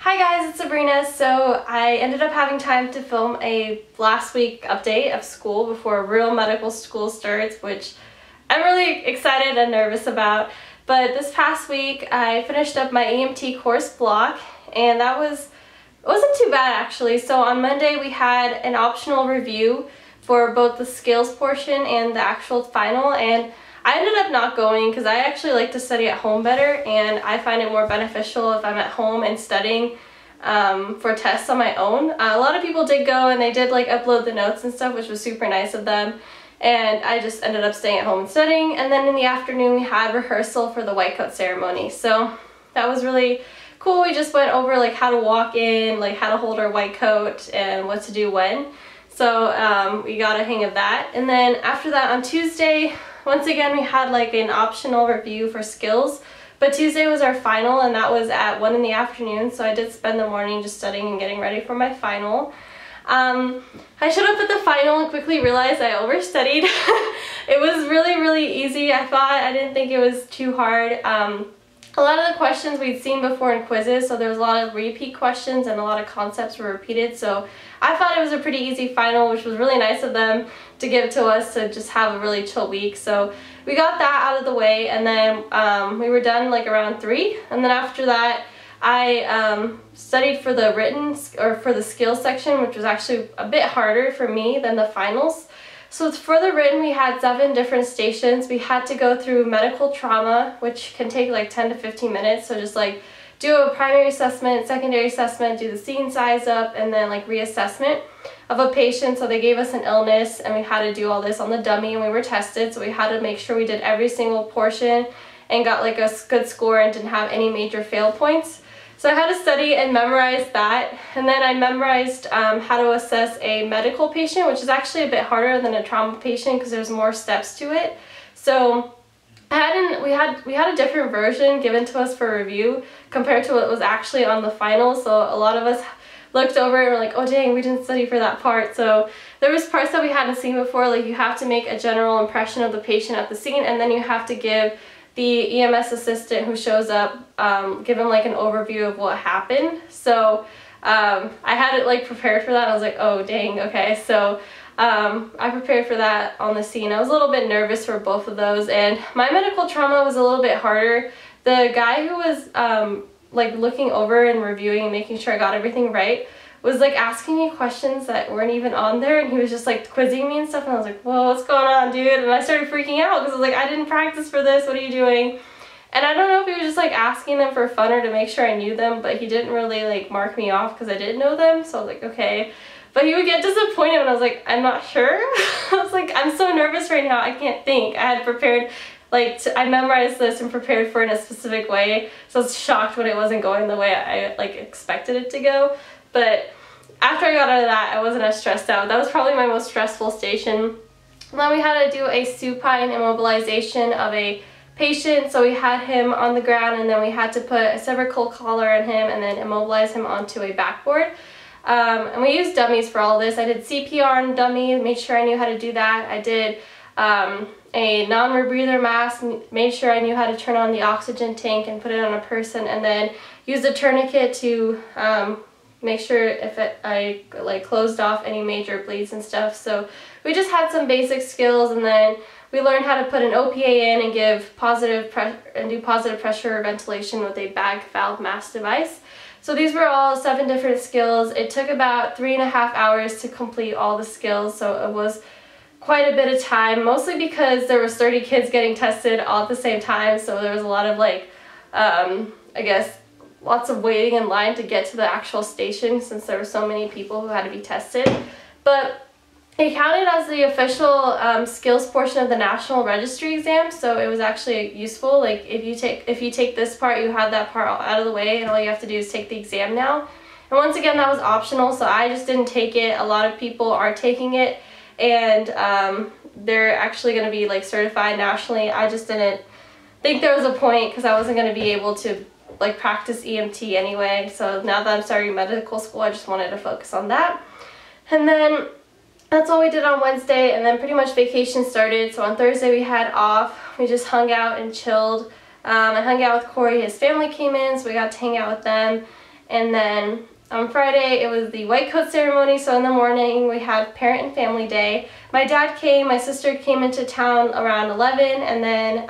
Hi guys, it's Sabrina. So I ended up having time to film a last week update of school before real medical school starts, which I'm really excited and nervous about. But this past week I finished up my EMT course block, and it wasn't too bad actually. So on Monday we had an optional review for both the skills portion and the actual final, and I ended up not going because I actually like to study at home better, and I find it more beneficial if I'm at home and studying for tests on my own. A lot of people did go and they did like upload the notes and stuff, which was super nice of them, and I just ended up staying at home and studying. And then in the afternoon we had rehearsal for the white coat ceremony, so that was really cool. We just went over like how to walk in, like how to hold our white coat and what to do when. So we got a hang of that. And then after that on Tuesday, once again we had like an optional review for skills, but Tuesday was our final, and that was at 1 in the afternoon, so I did spend the morning just studying and getting ready for my final. I showed up at the final and quickly realized I overstudied. It was really easy. I didn't think it was too hard. A lot of the questions we'd seen before in quizzes, so there was a lot of repeat questions and a lot of concepts were repeated, so I thought it was a pretty easy final, which was really nice of them to give to us to just have a really chill week. So we got that out of the way, and then we were done like around 3, and then after that I studied for the for the skills section, which was actually a bit harder for me than the finals. So for the written, we had 7 different stations. We had to go through medical trauma, which can take like 10 to 15 minutes. So just like do a primary assessment, secondary assessment, do the scene size up, and then like reassessment of a patient. So they gave us an illness and we had to do all this on the dummy, and we were tested. So we had to make sure we did every single portion and got like a good score and didn't have any major fail points. So I had to study and memorize that, and then I memorized how to assess a medical patient, which is actually a bit harder than a trauma patient because there's more steps to it. So we had a different version given to us for review compared to what was actually on the final. So a lot of us looked over and were like, oh dang, we didn't study for that part. So there was parts that we hadn't seen before, like you have to make a general impression of the patient at the scene, and then you have to give the EMS assistant who shows up, give him like an overview of what happened. So I had it like prepared for that. I was like, oh dang, okay. So I prepared for that on the scene. I was a little bit nervous for both of those, and my medical trauma was a little bit harder. The guy who was like looking over and reviewing and making sure I got everything right was like asking me questions that weren't even on there, and he was just like quizzing me and stuff, and I was like, whoa, what's going on, dude? And I started freaking out because I was like, I didn't practice for this, what are you doing? And I don't know if he was just like asking them for fun or to make sure I knew them, but he didn't really like mark me off because I didn't know them, so I was like, okay. But he would get disappointed when I was like, I'm not sure. I was like, I'm so nervous right now, I can't think. I had prepared, like, I memorized this and prepared for it in a specific way, so I was shocked when it wasn't going the way I like expected it to go. But after I got out of that, I wasn't as stressed out. That was probably my most stressful station. And then we had to do a supine immobilization of a patient. So we had him on the ground, and then we had to put a cervical collar on him and then immobilize him onto a backboard. And we used dummies for all this. I did CPR on dummy, made sure I knew how to do that. I did a non-rebreather mask, made sure I knew how to turn on the oxygen tank and put it on a person, and then used a tourniquet to make sure I like closed off any major bleeds and stuff. So we just had some basic skills, and then we learned how to put an OPA in and do positive pressure ventilation with a bag valve mask device. So these were all 7 different skills. It took about 3.5 hours to complete all the skills, so it was quite a bit of time, mostly because there was 30 kids getting tested all at the same time, so there was a lot of like, I guess, lots of waiting in line to get to the actual station since there were so many people who had to be tested. But it counted as the official skills portion of the National Registry exam, so it was actually useful. Like if you take this part, you have that part out of the way, and all you have to do is take the exam now. And once again, that was optional, so I just didn't take it. A lot of people are taking it, and they're actually going to be like certified nationally. I just didn't think there was a point because I wasn't going to be able to like practice EMT anyway. So now that I'm starting medical school, I just wanted to focus on that. And then that's all we did on Wednesday, and then pretty much vacation started. So on Thursday we had off. We just hung out and chilled. I hung out with Corey. His family came in, so we got to hang out with them. And then on Friday it was the white coat ceremony, so in the morning we had parent and family day. My dad came, my sister came into town around 11, and then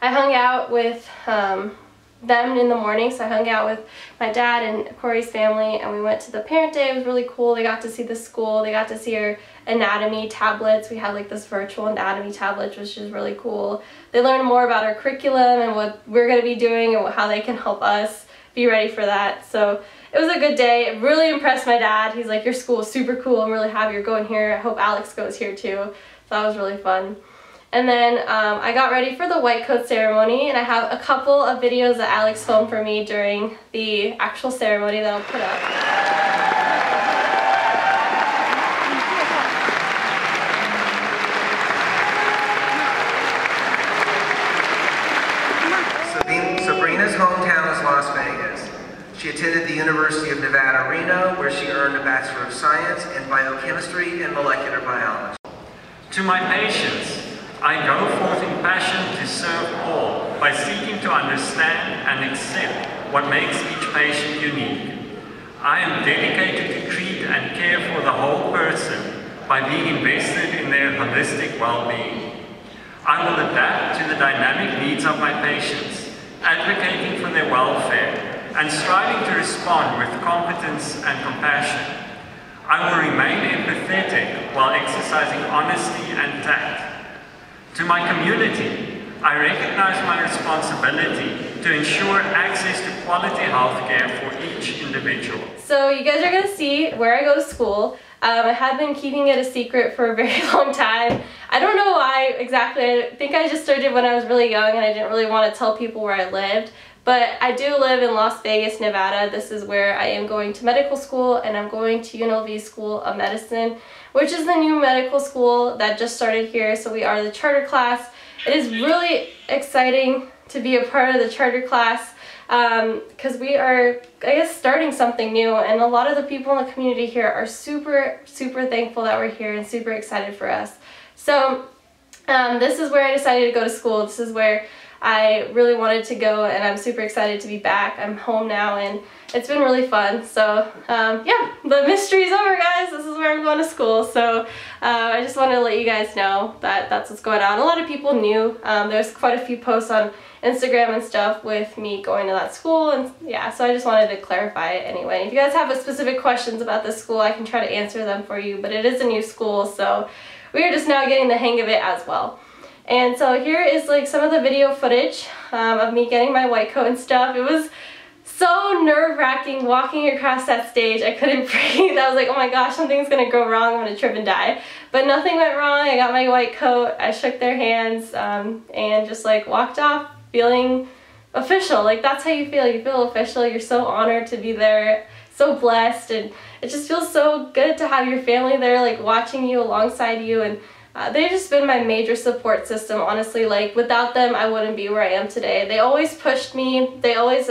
I hung out with them in the morning. So I hung out with my dad and Corey's family, and we went to the parent day. It was really cool. They got to see the school, they got to see our anatomy tablets. We had like this virtual anatomy tablet, which is really cool. They learned more about our curriculum and what we're going to be doing and how they can help us be ready for that. So it was a good day. It really impressed my dad. He's like, your school is super cool. I'm really happy you're going here. I hope Alex goes here too. So that was really fun. And then I got ready for the white coat ceremony, and I have a couple of videos that Alex filmed for me during the actual ceremony that I'll put up. Sabrina's hometown is Las Vegas. She attended the University of Nevada, Reno, where she earned a Bachelor of Science in Biochemistry and Molecular Biology. To my patients, I go forth in passion to serve all by seeking to understand and accept what makes each patient unique. I am dedicated to treat and care for the whole person by being invested in their holistic well-being. I will adapt to the dynamic needs of my patients, advocating for their welfare and striving to respond with competence and compassion. I will remain empathetic while exercising honesty and tact. To my community, I recognize my responsibility to ensure access to quality healthcare for each individual. So you guys are going to see where I go to school. I have been keeping it a secret for a very long time. I don't know why exactly. I think I just started when I was really young and I didn't really want to tell people where I lived. But I do live in Las Vegas, Nevada. This is where I am going to medical school, and I'm going to UNLV School of Medicine, which is the new medical school that just started here. So we are the charter class. It is really exciting to be a part of the charter class because we are, I guess, starting something new, and a lot of the people in the community here are super thankful that we're here and super excited for us. So this is where I decided to go to school. This is where I really wanted to go, and I'm super excited to be back. I'm home now, and it's been really fun. So yeah, the mystery's over, guys. This is where I'm going to school. So I just wanted to let you guys know that that's what's going on. A lot of people knew. There's quite a few posts on Instagram and stuff with me going to that school, and yeah, so I just wanted to clarify it anyway. If you guys have specific questions about this school, I can try to answer them for you, but it is a new school, so we are just now getting the hang of it as well. And so here is like some of the video footage of me getting my white coat and stuff. It was so nerve-wracking walking across that stage. I couldn't breathe. I was like, oh my gosh, something's gonna go wrong. I'm gonna trip and die. But nothing went wrong. I got my white coat. I shook their hands and just like walked off feeling official. Like that's how you feel. You feel official. You're so honored to be there, so blessed, and it just feels so good to have your family there, like watching you, alongside you, and they've just been my major support system, honestly. Like without them, I wouldn't be where I am today. They always pushed me. They always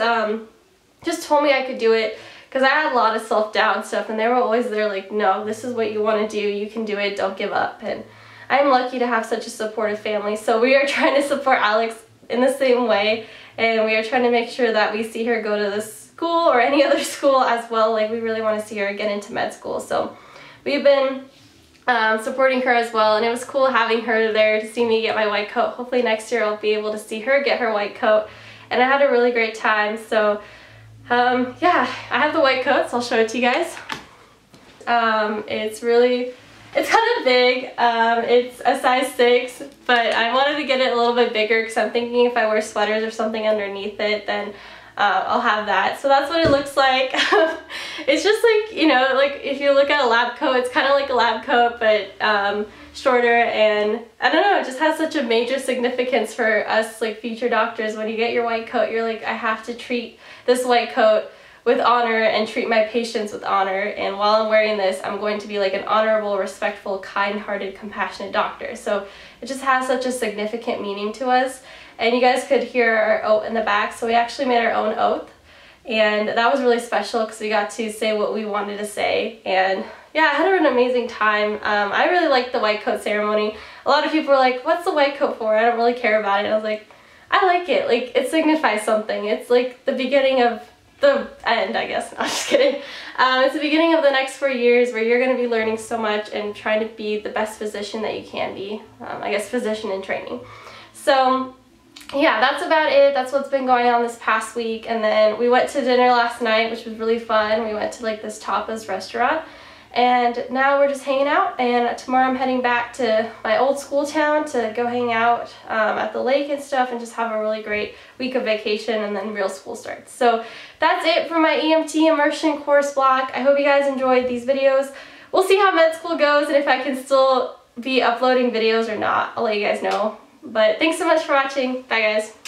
just told me I could do it, because I had a lot of self-doubt and stuff, and they were always there like, no, this is what you want to do. You can do it. Don't give up. And I'm lucky to have such a supportive family. So we are trying to support Alex in the same way, and we are trying to make sure that we see her go to this school or any other school as well. Like we really want to see her get into med school. So we've been supporting her as well, and it was cool having her there to see me get my white coat. Hopefully next year I'll be able to see her get her white coat, and I had a really great time. So yeah, I have the white coat, so I'll show it to you guys. It's kind of big. It's a size 6, but I wanted to get it a little bit bigger because I'm thinking if I wear sweaters or something underneath it, then I'll have that. So that's what it looks like. It's just like, you know, like if you look at a lab coat, it's kind of like a lab coat, but shorter, and I don't know, it just has such a major significance for us like future doctors. When you get your white coat, you're like, I have to treat this white coat with honor and treat my patients with honor, and while I'm wearing this, I'm going to be like an honorable, respectful, kind-hearted, compassionate doctor. So it just has such a significant meaning to us. And you guys could hear our oath in the back. So we actually made our own oath, and that was really special because we got to say what we wanted to say. And yeah, I had an amazing time. I really liked the white coat ceremony. A lot of people were like, what's the white coat for? I don't really care about it. And I was like, I like it. Like, it signifies something. It's like the beginning of the end, I guess. No, I'm just kidding. It's the beginning of the next 4 years where you're going to be learning so much and trying to be the best physician that you can be. I guess physician in training. So yeah, that's about it. That's what's been going on this past week. And then we went to dinner last night, which was really fun. We went to like this tapas restaurant. And now we're just hanging out, and tomorrow I'm heading back to my old school town to go hang out at the lake and stuff and just have a really great week of vacation, and then real school starts. So that's it for my EMT immersion course block. I hope you guys enjoyed these videos. We'll see how med school goes and if I can still be uploading videos or not. I'll let you guys know. But thanks so much for watching. Bye guys.